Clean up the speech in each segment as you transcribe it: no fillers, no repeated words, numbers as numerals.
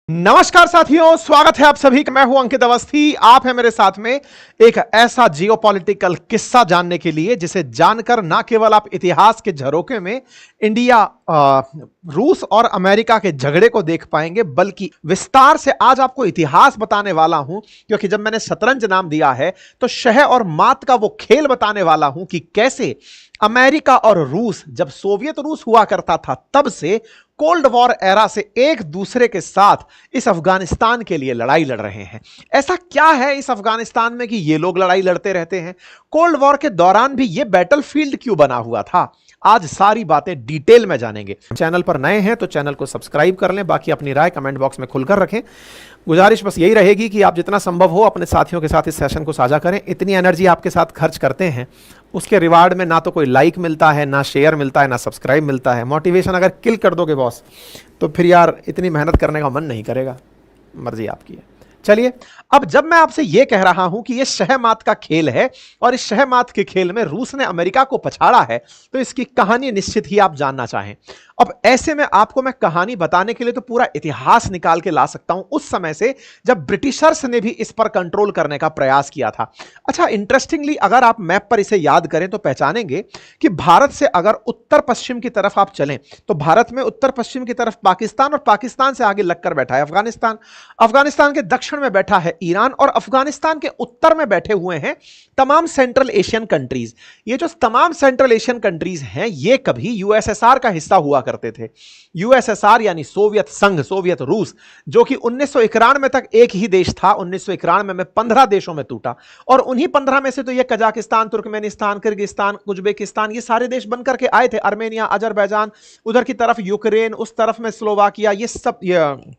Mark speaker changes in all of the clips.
Speaker 1: नमस्कार साथियों, स्वागत है आप सभी का। मैं हूं अंकित अवस्थी। आप हैं मेरे साथ में एक ऐसा जियोपॉलिटिकल किस्सा जानने के लिए जिसे जानकर ना केवल आप इतिहास के झरोखे में इंडिया रूस और अमेरिका के झगड़े को देख पाएंगे, बल्कि विस्तार से आज आपको इतिहास बताने वाला हूं। क्योंकि जब मैंने शतरंज नाम दिया है तो शह और मात का वो खेल बताने वाला हूं कि कैसे अमेरिका और रूस, जब सोवियत रूस हुआ करता था तब से कोल्ड वॉर एरा से एक दूसरे के साथ इस अफगानिस्तान के लिए लड़ाई लड़ रहे हैं। ऐसा क्या है इस अफगानिस्तान में कि ये लोग लड़ाई लड़ते रहते हैं? कोल्ड वॉर के दौरान भी ये बैटलफील्ड क्यों बना हुआ था? आज सारी बातें डिटेल में जानेंगे। चैनल पर नए हैं तो चैनल को सब्सक्राइब कर लें, बाकी अपनी राय कमेंट बॉक्स में खुलकर रखें। गुजारिश बस यही रहेगी कि आप जितना संभव हो अपने साथियों के साथ इस सेशन को साझा करें। इतनी एनर्जी आपके साथ खर्च करते हैं, उसके रिवार्ड में ना तो कोई लाइक मिलता है, ना शेयर मिलता है, ना सब्सक्राइब मिलता है। मोटिवेशन अगर किल कर दोगे बॉस, तो फिर यार इतनी मेहनत करने का मन नहीं करेगा। मर्जी आपकी है। चलिए, अब जब मैं आपसे यह कह रहा हूं कि यह शहमात का खेल है और इस शहमात के खेल में रूस ने अमेरिका को पछाड़ा है, तो इसकी कहानी निश्चित ही आप जानना चाहें। अब ऐसे में आपको मैं कहानी बताने के लिए तो पूरा इतिहास निकाल के ला सकता हूं, उस समय से जब ब्रिटिशर्स ने भी इस पर कंट्रोल करने का प्रयास किया था। अच्छा, इंटरेस्टिंगली अगर आप मैप पर इसे याद करें तो पहचानेंगे कि भारत से अगर उत्तर पश्चिम की तरफ आप चलें तो भारत में उत्तर पश्चिम की तरफ पाकिस्तान, और पाकिस्तान से आगे लगकर बैठा है अफगानिस्तान। अफगानिस्तान के दक्षिण में बैठा है ईरान, और अफगानिस्तान के उत्तर में बैठे हुए हैं तमाम सेंट्रल एशियन कंट्रीज। ये जो तमाम सेंट्रल एशियन कंट्रीज हैं, ये कभी यूएसएसआर का हिस्सा हुआ करते थे। यूएसएसआर यानी सोवियत संघ, सोवियत रूस, जो कि 1991 तक एक ही देश था। 1991 में 15 देशों में टूटा, और उन्हीं 15 में से तो ये कजाकिस्तान, तुर्कमेनिस्तान, किर्गिस्तान, उज्बेकिस्तान, ये सारे देश बनकर के आए थे। आर्मेनिया, अजरबैजान, उधर की तरफ यूक्रेन, उस तरफ में स्लोवाकिया, ये सब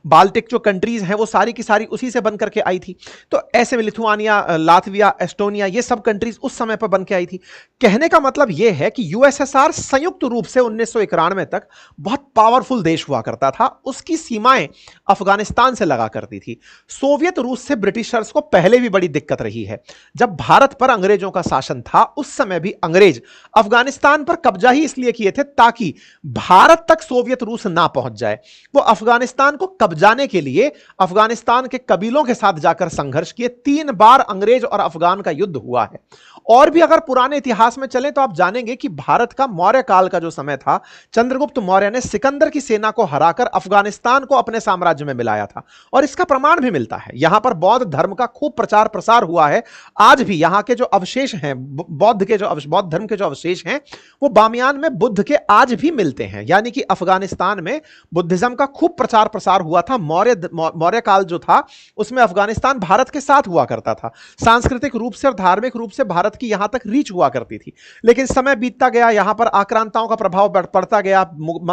Speaker 1: बाल्टिक जो कंट्रीज हैं वो सारी की सारी उसी से बनकर के आई थी। तो ऐसे में लिथुआनिया, लातविया, एस्टोनिया, ये सब कंट्रीज उस समय पर बन के आई थी। कहने का मतलब यह है कि यूएसएसआर संयुक्त रूप से 1991 तक बहुत पावरफुल देश हुआ करता था। उसकी सीमाएं अफगानिस्तान से लगा करती थी। सोवियत रूस से ब्रिटिशर्स को पहले भी बड़ी दिक्कत रही है। जब भारत पर अंग्रेजों का शासन था उस समय भी अंग्रेज अफगानिस्तान पर कब्जा ही इसलिए किए थे ताकि भारत तक सोवियत रूस ना पहुंच जाए। वो अफगानिस्तान को कब्जाने के लिए अफगानिस्तान के कबीलों के साथ जाकर संघर्ष किए। 3 बार अंग्रेज और अफगान का युद्ध हुआ है। और भी अगर पुराने इतिहास में चलें तो आप जानेंगे कि भारत का मौर्य काल का जो समय था, चंद्रगुप्त मौर्य ने सिकंदर की सेना को हराकर अफगानिस्तान को अपने साम्राज्य में मिलाया था। और इसका प्रमाण भी मिलता है। यहां पर बौद्ध धर्म का खूब प्रचार प्रसार हुआ है। आज भी यहां के जो अवशेष हैं, बौद्ध धर्म के जो अवशेष हैं, वो बामियान में बुद्ध के आज भी मिलते हैं। यानी कि अफगानिस्तान में बुद्धिज्म का खूब प्रचार प्रसार हुआ था। मौर्य काल जो था उसमें अफगानिस्तान भारत के साथ हुआ करता था। सांस्कृतिक रूप से और धार्मिक रूप से भारत की यहां तक रीच हुआ करती थी। लेकिन समय बीतता गया, यहां पर आक्रांताओं का प्रभाव पड़ता गया।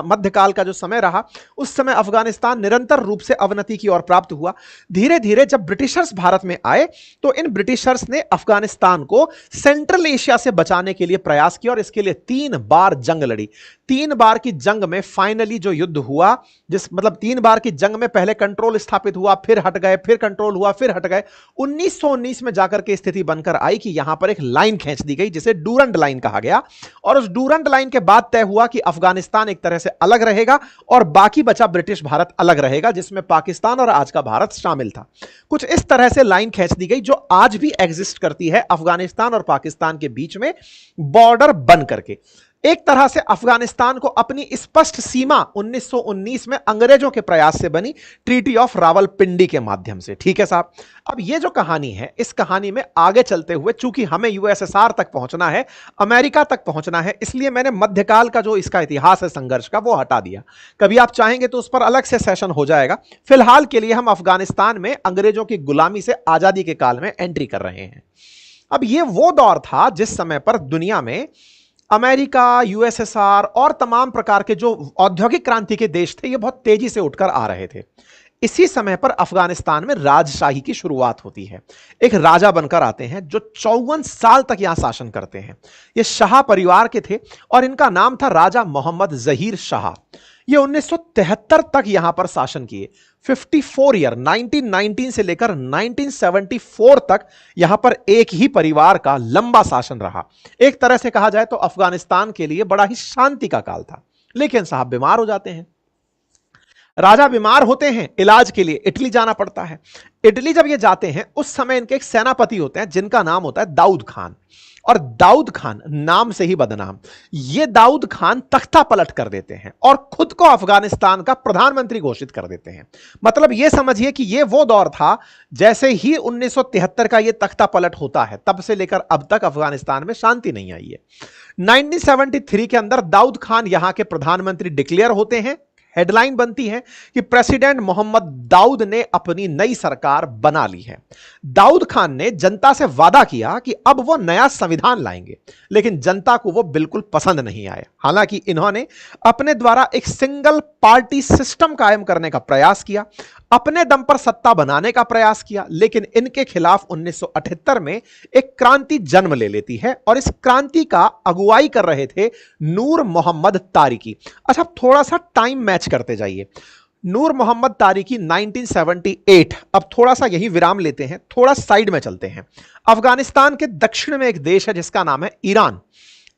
Speaker 1: मध्यकाल का जो समय रहा उस समय अफगानिस्तान निरंतर रूप से अवनति की ओर प्राप्त हुआ। धीरे धीरे जब ब्रिटिशर्स भारत में आए तो इन ब्रिटिशर्स ने अफगानिस्तान को सेंट्रल एशिया से बचाने के लिए प्रयास किया, और इसके लिए 3 बार जंग लड़ी। 3 बार की जंग में फाइनली जो युद्ध हुआ, 3 बार की जंग में पहले कंट्रोल स्थापित हुआ, फिर हट गए, फिर कंट्रोल हुआ, फिर हट गए। 1919 में जाकर के स्थिति बनकर आई कि यहां पर एक लाइन खींच दी गई जिसे डूरंड लाइन कहा गया। और उस डूरंड लाइन के बाद तय हुआ कि अफगानिस्तान एक तरह से अलग रहेगा और बाकी बचा ब्रिटिश भारत अलग रहेगा, जिसमें पाकिस्तान और आज का भारत शामिल था। कुछ इस तरह से लाइन खींच दी गई जो आज भी एग्जिस्ट करती है अफगानिस्तान और पाकिस्तान के बीच में बॉर्डर बन करके। एक तरह से अफगानिस्तान को अपनी स्पष्ट सीमा 1919 में अंग्रेजों के प्रयास से बनी, ट्रीटी ऑफ रावलपिंडी के माध्यम से। ठीक है साहब। अब ये जो कहानी है, इस कहानी में आगे चलते हुए चूंकि हमें यूएसएसआर तक पहुंचना है, अमेरिका तक पहुंचना है, इसलिए मैंने मध्यकाल का जो इसका इतिहास है संघर्ष का वो हटा दिया। कभी आप चाहेंगे तो उस पर अलग से सेशन हो जाएगा। फिलहाल के लिए हम अफगानिस्तान में अंग्रेजों की गुलामी से आजादी के काल में एंट्री कर रहे हैं। अब ये वो दौर था जिस समय पर दुनिया में अमेरिका, यूएसएसआर और तमाम प्रकार के जो औद्योगिक क्रांति के देश थे, ये बहुत तेजी से उठकर आ रहे थे। इसी समय पर अफगानिस्तान में राजशाही की शुरुआत होती है। एक राजा बनकर आते हैं जो 54 साल तक यहां शासन करते हैं। ये शाह परिवार के थे और इनका नाम था राजा मोहम्मद जहीर शाह। ये 1973 तक यहां पर शासन किए। 54 ईयर, 1919 से लेकर 1974 तक यहां पर एक ही परिवार का लंबा शासन रहा। एक तरह से कहा जाए तो अफगानिस्तान के लिए बड़ा ही शांति का काल था। लेकिन साहब बीमार हो जाते हैं। राजा बीमार होते हैं, इलाज के लिए इटली जाना पड़ता है। इटली जब ये जाते हैं उस समय इनके एक सेनापति होते हैं जिनका नाम होता है दाऊद खान, और दाऊद खान नाम से ही बदनाम। ये दाऊद खान तख्ता पलट कर देते हैं और खुद को अफगानिस्तान का प्रधानमंत्री घोषित कर देते हैं। मतलब ये समझिए कि ये वो दौर था जैसे ही 1973 का ये तख्ता पलट होता है तब से लेकर अब तक अफगानिस्तान में शांति नहीं आई है। 1973 के अंदर दाऊद खान यहां के प्रधानमंत्री डिक्लेयर होते हैं। हेडलाइन बनती है कि प्रेसिडेंट मोहम्मद दाऊद ने अपनी नई सरकार बना ली है। दाऊद खान ने जनता से वादा किया कि अब वो नया संविधान लाएंगे, लेकिन जनता को वो बिल्कुल पसंद नहीं आया। हालांकि इन्होंने अपने द्वारा एक सिंगल पार्टी सिस्टम कायम करने का प्रयास किया, अपने दम पर सत्ता बनाने का प्रयास किया, लेकिन इनके खिलाफ 1978 में एक क्रांति जन्म ले लेती है और इस क्रांति का अगुवाई कर रहे थे नूर मोहम्मद तारिकी। अच्छा, थोड़ा सा टाइम मैच करते जाइए। नूर मोहम्मद तारिकी 1978। अब थोड़ा सा यही विराम लेते हैं, थोड़ा साइड में चलते हैं। अफगानिस्तान के दक्षिण में एक देश है जिसका नाम है ईरान।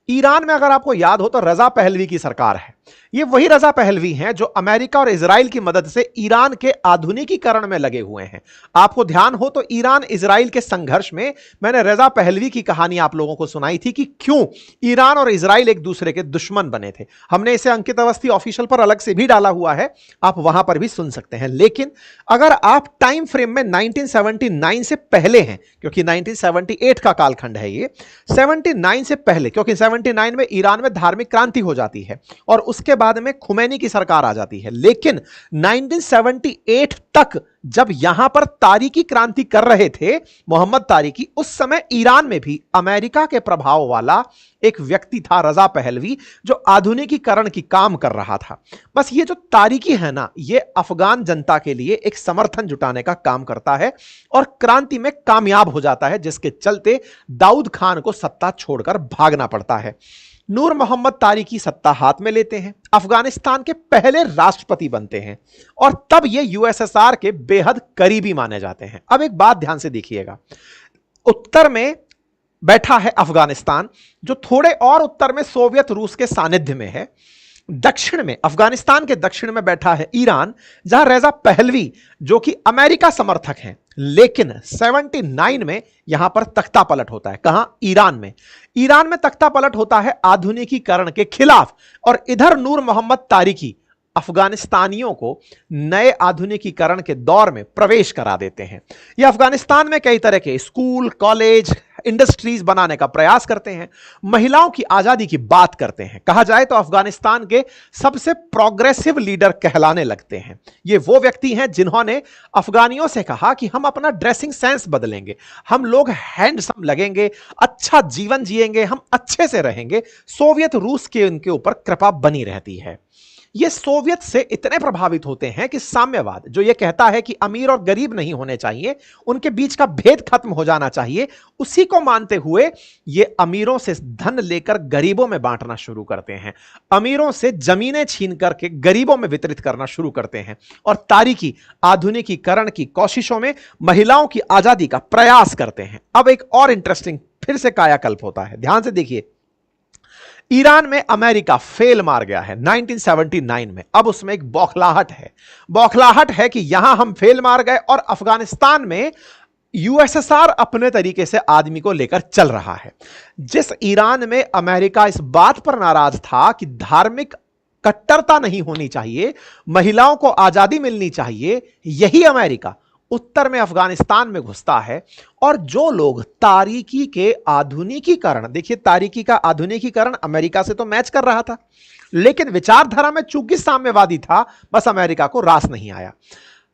Speaker 1: ईरान में अगर आपको याद हो तो रजा पहलवी की सरकार है। ये वही रजा पहलवी हैं जो अमेरिका और इजराइल की मदद से ईरान के आधुनिकीकरण में लगे हुए हैं। आपको ध्यान हो तो ईरान इजराइल के संघर्ष में मैंने रजा पहलवी की कहानी आप लोगों को सुनाई थी कि क्यों ईरान और इजराइल एक दूसरे के दुश्मन बने थे। हमने इसे अंकित अवस्थी ऑफिशियल पर अलग से भी डाला हुआ है, आप वहां पर भी सुन सकते हैं। लेकिन अगर आप टाइम फ्रेम में 1979 से पहले हैं, क्योंकि 1978 का कालखंड है ये, 79 से पहले, क्योंकि 79 में ईरान में धार्मिक क्रांति हो जाती है और उसके बाद में खुमैनी की सरकार आ जाती है। लेकिन 1978 तक जब यहां पर तारिकी क्रांति कर रहे थे मोहम्मद तारिकी, उस समय ईरान में भी अमेरिका के प्रभाव वाला एक व्यक्ति था रजा पहलवी जो आधुनिकीकरण की काम कर रहा था। बस ये जो तारिकी है ना, ये अफगान जनता के लिए एक समर्थन जुटाने का काम करता है और क्रांति में कामयाब हो जाता है, जिसके चलते दाऊद खान को सत्ता छोड़कर भागना पड़ता है। नूर मोहम्मद तारिकी सत्ता हाथ में लेते हैं, अफगानिस्तान के पहले राष्ट्रपति बनते हैं और तब ये यूएसएसआर के बेहद करीबी माने जाते हैं। अब एक बात ध्यान से देखिएगा, उत्तर में बैठा है अफगानिस्तान जो थोड़े और उत्तर में सोवियत रूस के सानिध्य में है। दक्षिण में, अफगानिस्तान के दक्षिण में बैठा है ईरान, जहां रजा पहलवी जो कि अमेरिका समर्थक हैं। लेकिन 79 में यहां पर तख्ता पलट होता है। कहां? ईरान में। ईरान में तख्ता पलट होता है आधुनिकीकरण के खिलाफ और इधर नूर मोहम्मद तारिकी अफगानिस्तानियों को नए आधुनिकीकरण के दौर में प्रवेश करा देते हैं। ये अफगानिस्तान में कई तरह के स्कूल, कॉलेज, इंडस्ट्रीज बनाने का प्रयास करते हैं, महिलाओं की आजादी की बात करते हैं। कहा जाए तो अफगानिस्तान के सबसे प्रोग्रेसिव लीडर कहलाने लगते हैं। ये वो व्यक्ति हैं जिन्होंने अफगानियों से कहा कि हम अपना ड्रेसिंग सेंस बदलेंगे, हम लोग हैंडसम लगेंगे, अच्छा जीवन जिएंगे, हम अच्छे से रहेंगे। सोवियत रूस के उनके ऊपर कृपा बनी रहती है। ये सोवियत से इतने प्रभावित होते हैं कि साम्यवाद जो ये कहता है कि अमीर और गरीब नहीं होने चाहिए, उनके बीच का भेद खत्म हो जाना चाहिए, उसी को मानते हुए ये अमीरों से धन लेकर गरीबों में बांटना शुरू करते हैं, अमीरों से जमीनें छीन करके गरीबों में वितरित करना शुरू करते हैं और तारिकी आधुनिकीकरण की कोशिशों में महिलाओं की आजादी का प्रयास करते हैं। अब एक और इंटरेस्टिंग फिर से कायाकल्प होता है, ध्यान से देखिए। ईरान में अमेरिका फेल मार गया है 1979 में। अब उसमें एक बौखलाहट है कि यहां हम फेल मार गए और अफगानिस्तान में यूएसएसआर अपने तरीके से आदमी को लेकर चल रहा है। जिस ईरान में अमेरिका इस बात पर नाराज था कि धार्मिक कट्टरता नहीं होनी चाहिए, महिलाओं को आजादी मिलनी चाहिए, यही अमेरिका उत्तर में अफगानिस्तान में घुसता है और जो लोग तारिकी के आधुनिकीकरण, देखिए तारिकी का आधुनिकीकरण अमेरिका से तो मैच कर रहा था, लेकिन विचारधारा में चूंकि साम्यवादी था, बस अमेरिका को रास नहीं आया।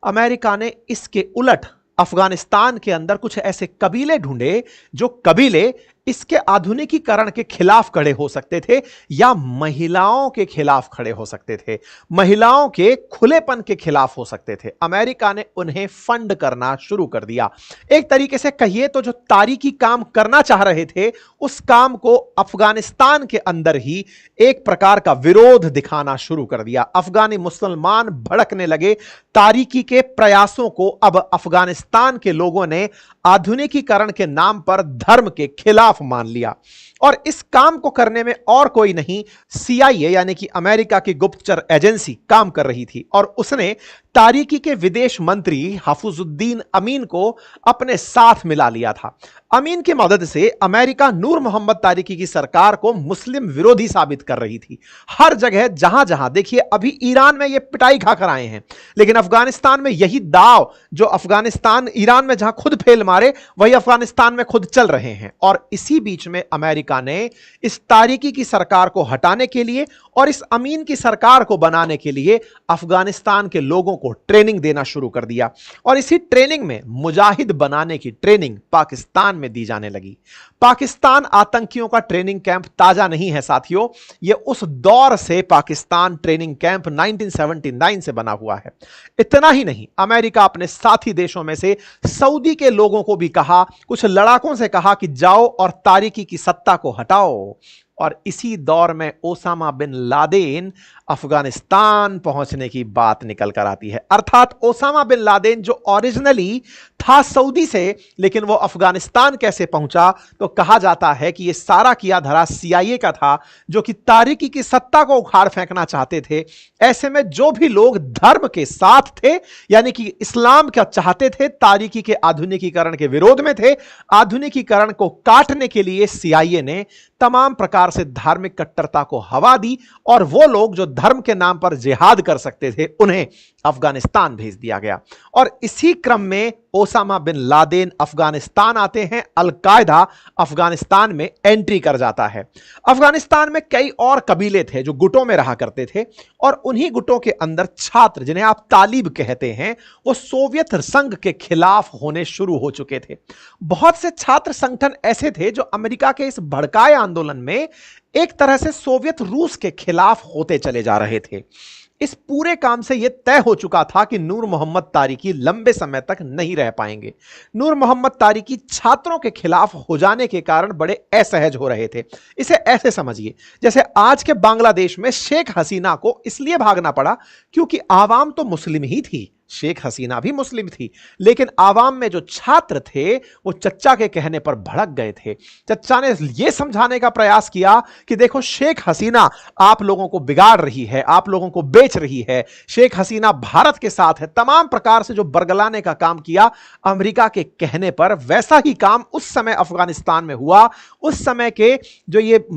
Speaker 1: अमेरिका ने इसके उलट अफगानिस्तान के अंदर कुछ ऐसे कबीले ढूंढे जो कबीले इसके आधुनिकीकरण के खिलाफ खड़े हो सकते थे या महिलाओं के खिलाफ खड़े हो सकते थे, महिलाओं के खुलेपन के खिलाफ हो सकते थे। अमेरिका ने उन्हें फंड करना शुरू कर दिया। एक तरीके से कहिए तो जो तारिकी काम करना चाह रहे थे, उस काम को अफगानिस्तान के अंदर ही एक प्रकार का विरोध दिखाना शुरू कर दिया। अफगानी मुसलमान भड़कने लगे। तारिकी के प्रयासों को अब अफगानिस्तान के लोगों ने आधुनिकीकरण के नाम पर धर्म के खिलाफ खिलाफ मान लिया। और इस काम को करने में और कोई नहीं, CIA यानी कि अमेरिका की गुप्तचर एजेंसी काम कर रही थी। और उसने तारिकी के विदेश मंत्री हफीजुद्दीन अमीन को अपने साथ मिला लिया था। अमीन की मदद से अमेरिका नूर मोहम्मद तारिकी की सरकार को मुस्लिम विरोधी साबित कर रही थी। हर जगह जहां जहां देखिए, अभी ईरान में ये पिटाई खाकर आए हैं, लेकिन अफगानिस्तान में यही दाव जो अफगानिस्तान ईरान में जहां खुद फेल मारे, वही अफगानिस्तान में खुद चल रहे हैं। और इसी बीच में अमेरिका ने इस तारिकी की सरकार को हटाने के लिए और इस अमीन की सरकार को बनाने के लिए अफगानिस्तान के लोगों को ट्रेनिंग देना शुरू कर दिया। और इसी ट्रेनिंग में मुजाहिद बनाने की ट्रेनिंग पाकिस्तान में दी जाने लगी। पाकिस्तान आतंकियों का ट्रेनिंग कैंप ताजा नहीं है साथियों, यह उस दौर से पाकिस्तान ट्रेनिंग कैंप 1979 से बना हुआ है। इतना ही नहीं, अमेरिका अपने साथी देशों में से सऊदी के लोगों को भी कहा, कुछ लड़ाकों से कहा कि जाओ और तारिकी की सत्ता को हटाओ। और इसी दौर में ओसामा बिन लादेन अफगानिस्तान पहुंचने की बात निकल कर आती है। अर्थात ओसामा बिन लादेन जो ओरिजिनली था सऊदी से, लेकिन वो अफगानिस्तान कैसे पहुंचा, तो कहा जाता है कि यह सारा किया धरा CIA का था, जो कि तारिकी की सत्ता को उखाड़ फेंकना चाहते थे। ऐसे में जो भी लोग धर्म के साथ थे, यानी कि इस्लाम का चाहते थे, तारिकी के आधुनिकीकरण के विरोध में थे, आधुनिकीकरण को काटने के लिए CIA ने तमाम प्रकार से धार्मिक कट्टरता को हवा दी। और वो लोग जो धर्म के नाम पर जिहाद कर सकते थे, उन्हें अफगानिस्तान भेज दिया गया। और इसी क्रम में ओसामा बिन लादेन अफगानिस्तान आते हैं, अल-कायदा अफगानिस्तान में एंट्री कर जाता है। अफगानिस्तान में कई और कबीले थे जो गुटों में रहा करते थे, और उन्हीं गुटों के अंदर छात्र, जिन्हें आप तालिब कहते हैं, वो सोवियत संघ के खिलाफ होने शुरू हो चुके थे। बहुत से छात्र संगठन ऐसे थे जो अमेरिका के इस भड़काए आंदोलन में एक तरह से सोवियत रूस के खिलाफ होते चले जा रहे थे। इस पूरे काम से यह तय हो चुका था कि नूर मोहम्मद तारिकी लंबे समय तक नहीं रह पाएंगे। नूर मोहम्मद तारिकी छात्रों के खिलाफ हो जाने के कारण बड़े असहज हो रहे थे। इसे ऐसे समझिए, जैसे आज के बांग्लादेश में शेख हसीना को इसलिए भागना पड़ा क्योंकि आवाम तो मुस्लिम ही थी, शेख हसीना भी मुस्लिम थी, लेकिन आवाम में जो छात्र थे वो चच्चा के कहने पर भड़क गए थे। चच्चा ने यह समझाने का प्रयास किया कि देखो, शेख हसीना आप लोगों को बिगाड़ रही है, आप लोगों को बेच रही है, शेख हसीना भारत के साथ है। तमाम प्रकार से जो बरगलाने का काम किया अमेरिका के कहने पर, वैसा ही काम उस समय अफगानिस्तान में हुआ। उस समय के जो ये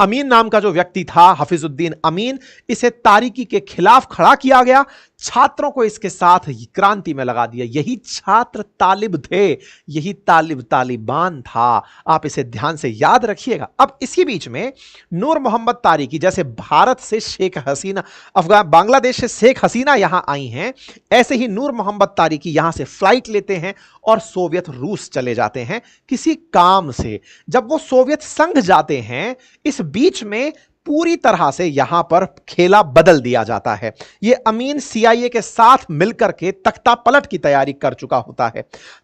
Speaker 1: अमीन नाम का जो व्यक्ति था, हफीजुद्दीन अमीन, इसे तारिकी के खिलाफ खड़ा किया गया। छात्रों को इसके साथ क्रांति में लगा दिया। यही छात्र तालिब थे, यही तालिबान था। आप इसे ध्यान से याद रखिएगा। अब इसी बीच में नूर मोहम्मद तारिकी, जैसे भारत से शेख हसीना, बांग्लादेश से शेख हसीना यहां आई हैं, ऐसे ही नूर मोहम्मद तारिकी यहां से फ्लाइट लेते हैं और सोवियत रूस चले जाते हैं किसी काम से। जब वो सोवियत संघ जाते हैं, इस बीच में पूरी तरह से यहां पर खेला बदल दिया जाता है। यह अमीन CIA के साथ मिलकर के तख्ता पलट की तैयारी कर चुका होता है।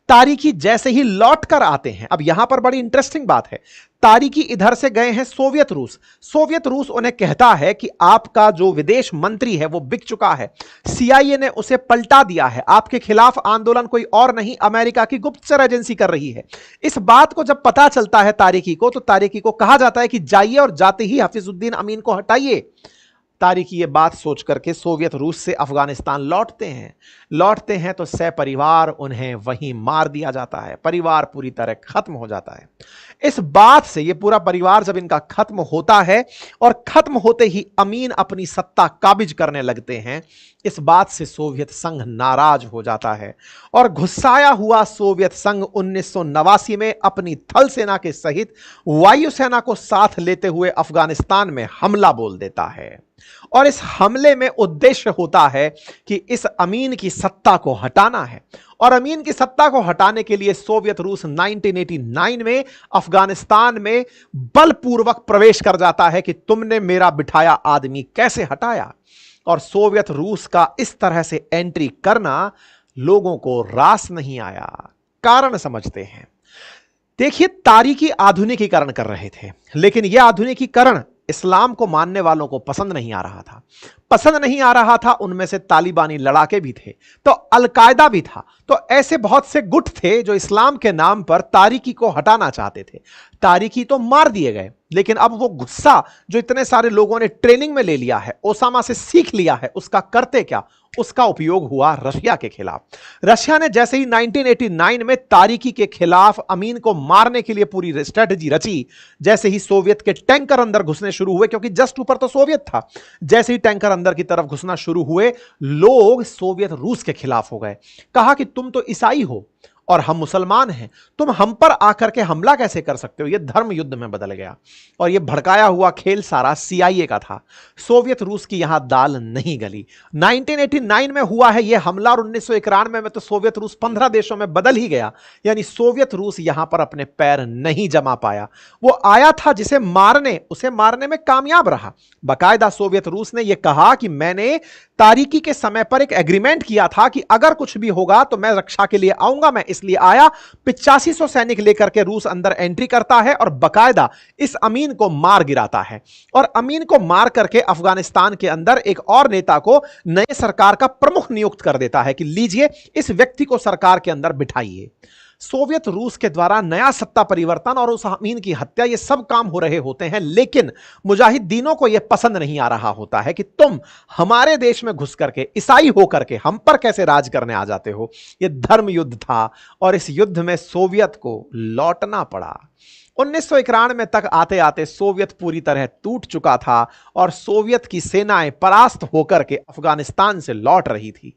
Speaker 1: तारिकी जैसे ही लौट कर आते हैं, अब यहां पर बड़ी इंटरेस्टिंग बात है, तारिकी इधर से गए हैं सोवियत रूस। सोवियत रूस उन्हें कहता है कि आपका जो विदेश मंत्री है वो बिक चुका है, CIA ने उसे पलटा दिया है, आपके खिलाफ आंदोलन कोई और नहीं, अमेरिका की गुप्तचर एजेंसी कर रही है। इस बात को जब पता चलता है तारिकी को, तो तारिकी को कहा जाता है कि जाइए और जाते ही हफीजुद्दीन अमीन को हटाइए। तारिकी ये बात सोच करके सोवियत रूस से अफगानिस्तान लौटते हैं तो सपरिवार उन्हें वहीं मार दिया जाता है। परिवार पूरी तरह खत्म हो जाता है। इस बात से ये पूरा परिवार जब इनका खत्म होता है और खत्म होते ही अमीन अपनी सत्ता काबिज करने लगते हैं, इस बात से सोवियत संघ नाराज हो जाता है और गुस्साया हुआ सोवियत संघ 1989 में अपनी थल सेना के सहित वायुसेना को साथ लेते हुए अफगानिस्तान में हमला बोल देता है। और इस हमले में उद्देश्य होता है कि इस अमीन की सत्ता को हटाना है। और अमीन की सत्ता को हटाने के लिए सोवियत रूस 1989 में अफगानिस्तान में बलपूर्वक प्रवेश कर जाता है कि तुमने मेरा बिठाया आदमी कैसे हटाया। और सोवियत रूस का इस तरह से एंट्री करना लोगों को रास नहीं आया। कारण समझते हैं। देखिए, तारिकी आधुनिकीकरण कर रहे थे, लेकिन यह आधुनिकीकरण इस्लाम को मानने वालों को पसंद नहीं आ रहा था। पसंद नहीं आ रहा था, उनमें से तालिबानी लड़ाके भी थे, तो अलकायदा भी था। तो ऐसे बहुत से गुट थे जो इस्लाम के नाम पर तारीकी को हटाना चाहते थे। तारीकी तो मार दिए गए, लेकिन अब वो गुस्सा जो इतने सारे लोगों ने ट्रेनिंग में ले लिया है, ओसामा से सीख लिया है, उसका करते क्या? उसका उपयोग हुआ रशिया के खिलाफ। रशिया ने जैसे ही 1989 में तारीकी के खिलाफ अमीन को मारने के लिए पूरी स्ट्रेटजी रची, जैसे ही सोवियत के टैंकर अंदर घुसने शुरू हुए, क्योंकि जस्ट ऊपर तो सोवियत था, जैसे ही टैंकर अंदर की तरफ घुसना शुरू हुए, लोग सोवियत रूस के खिलाफ हो गए। कहा कि तुम तो ईसाई हो और हम मुसलमान हैं, तुम हम पर आकर के हमला कैसे कर सकते हो? यह धर्म युद्ध में बदल गया और यह भड़काया हुआ खेल सारा CIA का था। सोवियत रूस की यहां दाल नहीं गली। 1989 में हुआ है यह हमला और 1991 में तो सोवियत रूस 15 देशों में बदल ही गया। यानी सोवियत रूस यहां पर अपने पैर नहीं जमा पाया। वो आया था जिसे मारने, उसे मारने में कामयाब रहा। बाकायदा सोवियत रूस ने यह कहा कि मैंने तारीकी के समय पर एक एग्रीमेंट किया था कि अगर कुछ भी होगा तो मैं रक्षा के लिए आऊंगा, मैं इसलिए आया। 8500 सैनिक लेकर के रूस अंदर एंट्री करता है और बकायदा इस अमीन को मार गिराता है और अमीन को मार करके अफगानिस्तान के अंदर एक और नेता को नए सरकार का प्रमुख नियुक्त कर देता है कि लीजिए इस व्यक्ति को सरकार के अंदर बिठाइए। सोवियत रूस के द्वारा नया सत्ता परिवर्तन और उस अमीन की हत्या, ये सब काम हो रहे होते हैं, लेकिन मुजाहिदीनों को यह पसंद नहीं आ रहा होता है कि तुम हमारे देश में घुस करके ईसाई होकर के हम पर कैसे राज करने आ जाते हो। यह धर्म युद्ध था और इस युद्ध में सोवियत को लौटना पड़ा। 1991 तक आते आते सोवियत पूरी तरह टूट चुका था और सोवियत की सेनाएं परास्त होकर के अफगानिस्तान से लौट रही थी।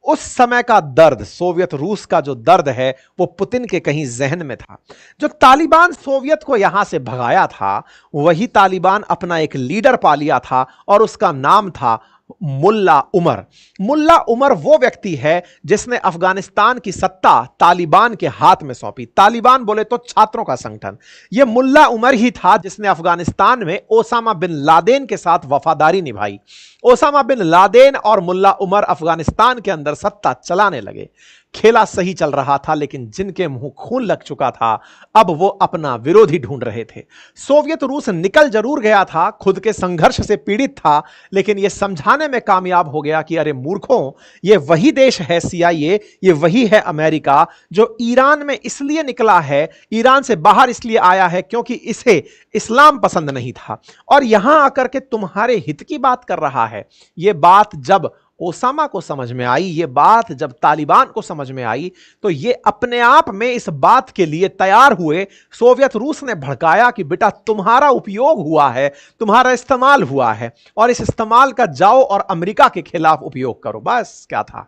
Speaker 1: उस समय का दर्द, सोवियत रूस का जो दर्द है, वो पुतिन के कहीं जहन में था। जो तालिबान सोवियत को यहां से भगाया था, वही तालिबान अपना एक लीडर पा लिया था और उसका नाम था मुल्ला उमर। मुल्ला उमर वो व्यक्ति है जिसने अफगानिस्तान की सत्ता तालिबान के हाथ में सौंपी। तालिबान बोले तो छात्रों का संगठन। यह मुल्ला उमर ही था जिसने अफगानिस्तान में ओसामा बिन लादेन के साथ वफादारी निभाई। ओसामा बिन लादेन और मुल्ला उमर अफगानिस्तान के अंदर सत्ता चलाने लगे। खेला सही चल रहा था, लेकिन जिनके मुंह खून लग चुका था, अब वो अपना विरोधी ढूंढ रहे थे। सोवियत रूस निकल जरूर गया था, खुद के संघर्ष से पीड़ित था, लेकिन यह समझाने में कामयाब हो गया कि अरे मूर्खों, ये वही देश है CIA, ये वही है अमेरिका जो ईरान में इसलिए निकला है, ईरान से बाहर इसलिए आया है क्योंकि इसे इस्लाम पसंद नहीं था और यहां आकर के तुम्हारे हित की बात कर रहा है। यह बात जब ओसामा को समझ में आई, ये बात जब तालिबान को समझ में आई, तो ये अपने आप में इस बात के लिए तैयार हुए। सोवियत रूस ने भड़काया कि बेटा तुम्हारा उपयोग हुआ है, तुम्हारा इस्तेमाल हुआ है और इस इस्तेमाल का जाओ और अमेरिका के खिलाफ उपयोग करो। बस क्या था,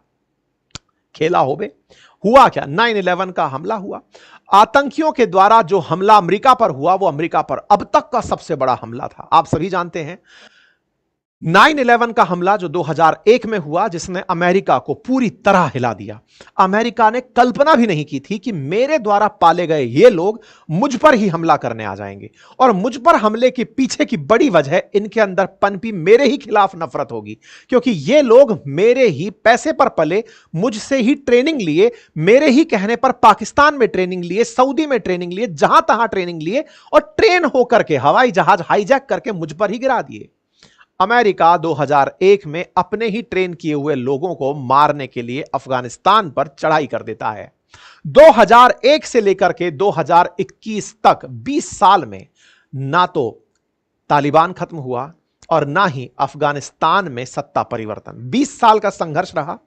Speaker 1: खेला हो बे। हुआ क्या? 9/11 का हमला हुआ। आतंकियों के द्वारा जो हमला अमेरिका पर हुआ, वो अमेरिका पर अब तक का सबसे बड़ा हमला था। आप सभी जानते हैं 9/11 का हमला जो 2001 में हुआ, जिसने अमेरिका को पूरी तरह हिला दिया। अमेरिका ने कल्पना भी नहीं की थी कि मेरे द्वारा पाले गए ये लोग मुझ पर ही हमला करने आ जाएंगे और मुझ पर हमले के पीछे की बड़ी वजह इनके अंदर पनपी मेरे ही खिलाफ नफरत होगी, क्योंकि ये लोग मेरे ही पैसे पर पले, मुझसे ही ट्रेनिंग लिए, मेरे ही कहने पर पाकिस्तान में ट्रेनिंग लिए, सऊदी में ट्रेनिंग लिए, जहां तहां ट्रेनिंग लिए और ट्रेन होकर के हवाई जहाज हाईजैक करके मुझ पर ही गिरा दिए। अमेरिका 2001 में अपने ही ट्रेन किए हुए लोगों को मारने के लिए अफगानिस्तान पर चढ़ाई कर देता है। 2001 से लेकर के 2021 तक 20 साल में ना तो तालिबान खत्म हुआ और ना ही अफगानिस्तान में सत्ता परिवर्तन। 20 साल का संघर्ष रहा।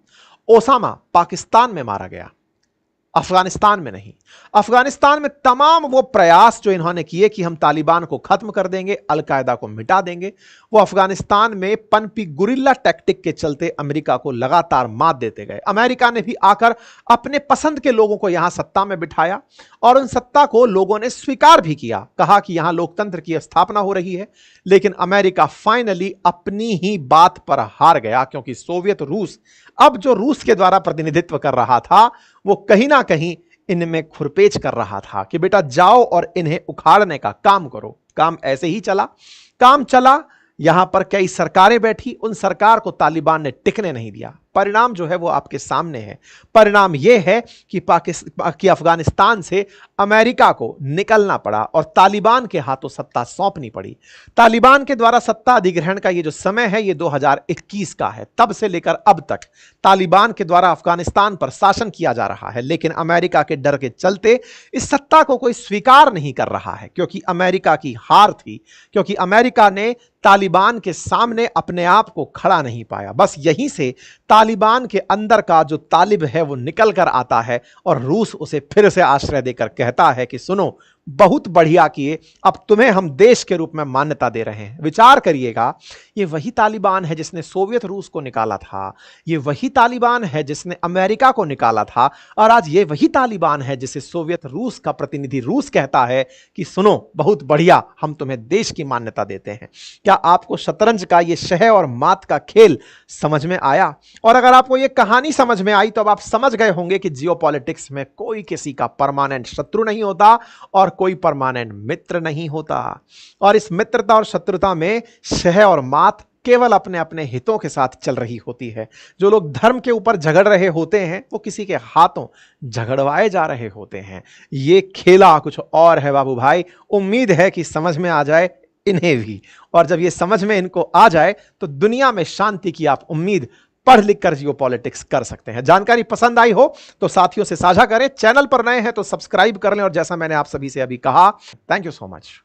Speaker 1: ओसामा पाकिस्तान में मारा गया, अफगानिस्तान में नहीं। अफगानिस्तान में तमाम वो प्रयास जो इन्होंने किए कि हम तालिबान को खत्म कर देंगे, अलकायदा को मिटा देंगे, वो अफगानिस्तान में पनपी गुरिल्ला टैक्टिक के चलते अमेरिका को लगातार मात देते गए। अमेरिका ने भी आकर अपने पसंद के लोगों को यहां सत्ता में बिठाया और उन सत्ता को लोगों ने स्वीकार भी किया, कहा कि यहां लोकतंत्र की स्थापना हो रही है। लेकिन अमेरिका फाइनली अपनी ही बात पर हार गया, क्योंकि सोवियत रूस अब जो रूस के द्वारा प्रतिनिधित्व कर रहा था, वो कहीं ना कहीं इनमें खुरपेच कर रहा था कि बेटा जाओ और इन्हें उखाड़ने का काम करो। काम ऐसे ही चला, काम चला। यहां पर कई सरकारें बैठी, उन सरकार को तालिबान ने टिकने नहीं दिया। परिणाम जो है वो आपके सामने है। परिणाम यह है कि अफगानिस्तान से अमेरिका को निकलना पड़ा और तालिबान के हाथों सत्ता सौंपनी पड़ी। तालिबान के द्वारा सत्ता अधिग्रहण का ये जो समय है ये 2021 का है। तब से लेकर अब तक तालिबान के द्वारा अफगानिस्तान पर शासन किया जा रहा है, लेकिन अमेरिका के डर के चलते इस सत्ता को कोई स्वीकार नहीं कर रहा है, क्योंकि अमेरिका की हार थी, क्योंकि अमेरिका ने तालिबान के सामने अपने आप को खड़ा नहीं पाया। बस यहीं से तालिबान के अंदर का जो तालिब है वो निकल कर आता है और रूस उसे फिर से आश्रय देकर कहता है कि सुनो, बहुत बढ़िया किए, अब तुम्हें हम देश के रूप में मान्यता दे रहे हैं। विचार करिएगा, ये वही तालिबान है जिसने सोवियत रूस को निकाला था, ये वही तालिबान है जिसने अमेरिका को निकाला था, और आज ये वही तालिबान है जिसे सोवियत रूस का प्रतिनिधि रूस कहता है कि सुनो, बहुत बढ़िया, हम तुम्हें देश की मान्यता देते हैं। क्या आपको शतरंज का ये शह और मात का खेल समझ में आया? और अगर आपको ये कहानी समझ में आई तो अब आप समझ गए होंगे कि जियोपॉलिटिक्स में कोई किसी का परमानेंट शत्रु नहीं होता और कोई परमानेंट मित्र नहीं होता। और इस मित्रता और शत्रुता में शह और मात केवल अपने अपने हितों के साथ चल रही होती है। जो लोग धर्म के ऊपर झगड़ रहे होते हैं वो किसी के हाथों झगड़वाए जा रहे होते हैं। ये खेला कुछ और है बाबू भाई। उम्मीद है कि समझ में आ जाए इन्हें भी, और जब ये समझ में इनको आ जाए तो दुनिया में शांति की आप उम्मीद पढ़ लिख कर जियोपॉलिटिक्स कर सकते हैं। जानकारी पसंद आई हो तो साथियों से साझा करें, चैनल पर नए हैं तो सब्सक्राइब कर लें, और जैसा मैंने आप सभी से अभी कहा, थैंक यू सो मच।